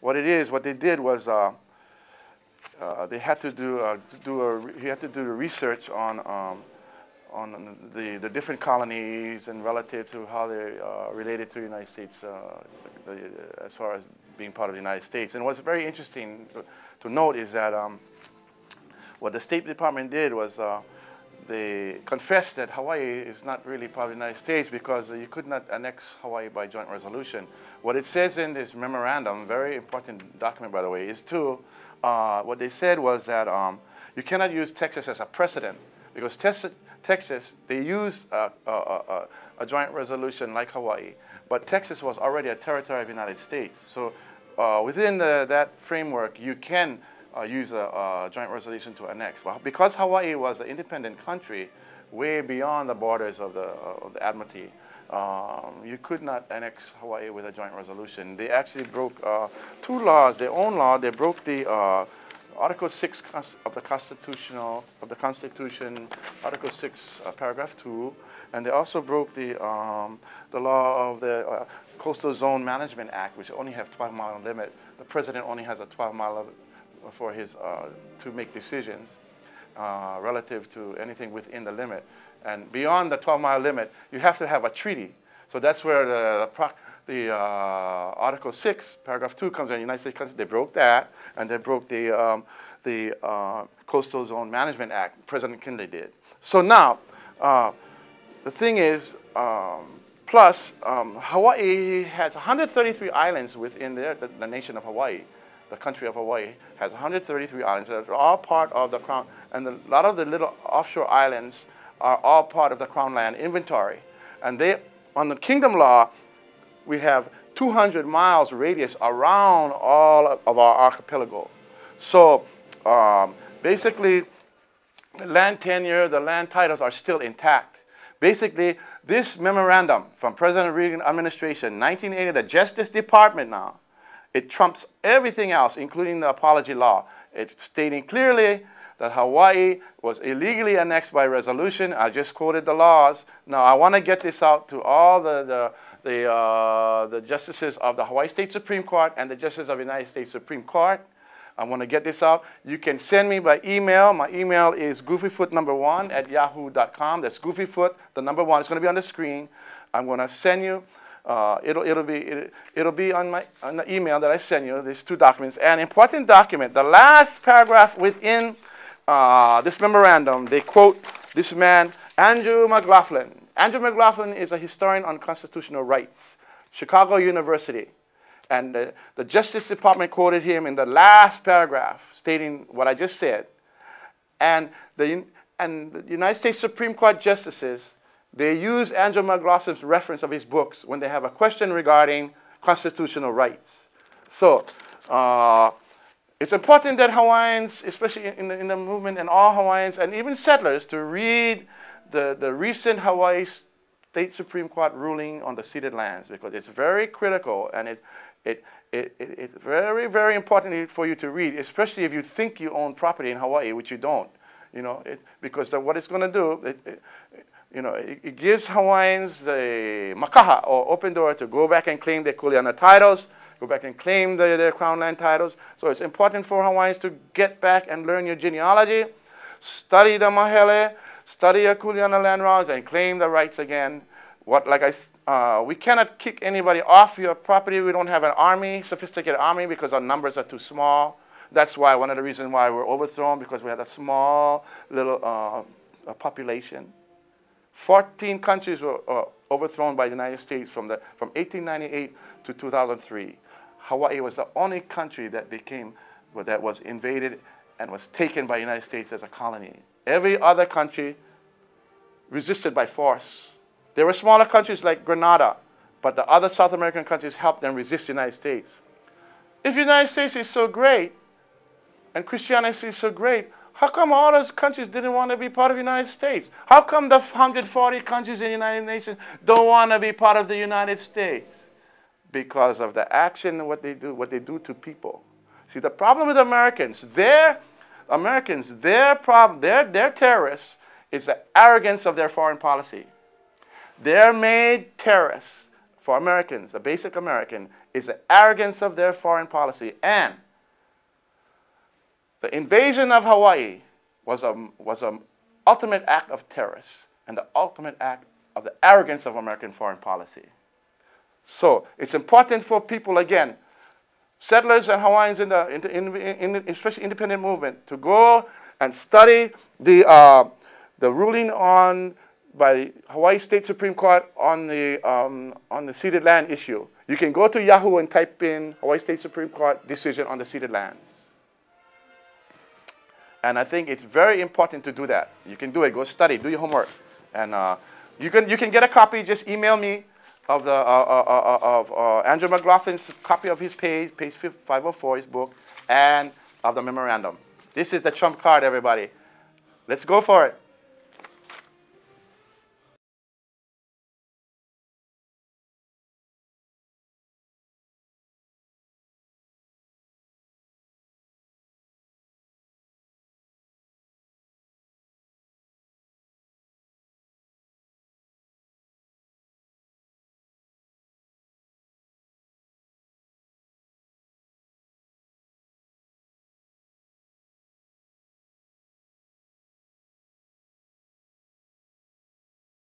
what it is, what they did was they had to he had to do the research on the different colonies and relative to how they related to the United States as far as being part of the United States. And what's very interesting to note is that what the State Department did was they confessed that Hawaii is not really part of the United States because you could not annex Hawaii by joint resolution. What it says in this memorandum, very important document by the way, is what they said was that you cannot use Texas as a precedent because Texas, they used a joint resolution like Hawaii, but Texas was already a territory of the United States. So within that framework, you can use a joint resolution to annex. But because Hawaii was an independent country, way beyond the borders of the Admiralty, you could not annex Hawaii with a joint resolution. They actually broke two laws, their own law. They broke the Article 6 of the Constitution, Article 6, Paragraph 2, and they also broke the law of the Coastal Zone Management Act, which only have 12-mile limit. The president only has a 12-mile limit for his to make decisions relative to anything within the limit. And beyond the 12-mile limit, you have to have a treaty. So that's where the Article 6, Paragraph 2 comes in. The United States country, they broke that, and they broke the Coastal Zone Management Act. President Kinley did. So now, the thing is, plus, Hawaii has 133 islands within there, the nation of Hawaii. The country of Hawaii has 133 islands that are all part of the Crown, and a lot of the little offshore islands are all part of the Crown Land Inventory. And they, on the Kingdom Law, we have 200 miles radius around all of our archipelago. So basically, the land tenure, the land titles are still intact. Basically, this memorandum from President Reagan administration, 1980, the Justice Department now, it trumps everything else, including the apology law. It's stating clearly that Hawaii was illegally annexed by resolution. I just quoted the laws. Now, I want to get this out to all the justices of the Hawaii State Supreme Court and the justices of the United States Supreme Court. I want to get this out. You can send me by email. My email is goofyfoot1@yahoo.com. That's goofyfoot, the number 1. It's going to be on the screen. I'm going to send you. It'll be on the email that I send you. These two documents. An important document. The last paragraph within this memorandum, they quote this man, Andrew McLaughlin. Andrew McLaughlin is a historian on constitutional rights, Chicago University. And the Justice Department quoted him in the last paragraph, stating what I just said. And the United States Supreme Court justices, they use Andrew McLaughlin's reference of his books when they have a question regarding constitutional rights. So it's important that Hawaiians, especially in the movement, and all Hawaiians, and even settlers, to read the recent Hawaii State Supreme Court ruling on the ceded lands, because it's very critical, and it's very, very important for you to read, especially if you think you own property in Hawaii, which you don't. You know, because what it's going to do, it gives Hawaiians the makaha, or open door, to go back and claim their kuleana titles, go back and claim their crown land titles. So it's important for Hawaiians to get back and learn your genealogy, study the mahele, study your kuleana land rounds, and claim the rights again. We cannot kick anybody off your property. We don't have an army, sophisticated army, because our numbers are too small. That's why one of the reasons why we're overthrown, because we had a small little population. 14 countries were overthrown by the United States from 1898 to 2003. Hawaii was the only country that was invaded and was taken by the United States as a colony. Every other country resisted by force. There were smaller countries like Grenada, but the other South American countries helped them resist the United States. If the United States is so great, and Christianity is so great, how come all those countries didn't want to be part of the United States? How come the 140 countries in the United Nations don't want to be part of the United States? Because of the action, what they do to people. See, the problem with Americans, their terrorists is the arrogance of their foreign policy. Their made terrorists for Americans, the basic American, is the arrogance of their foreign policy. And the invasion of Hawaii was an ultimate act of terrorists and the ultimate act of the arrogance of American foreign policy. So it's important for people, again, settlers and Hawaiians in the especially independent movement, to go and study the ruling by Hawaii State Supreme Court on the ceded land issue. You can go to Yahoo and type in Hawaii State Supreme Court decision on the ceded lands. And I think it's very important to do that. You can do it. Go study. Do your homework. And you can get a copy. Just email me of Andrew McLaughlin's copy of his page 504, his book, and of the memorandum. This is the trump card, everybody. Let's go for it.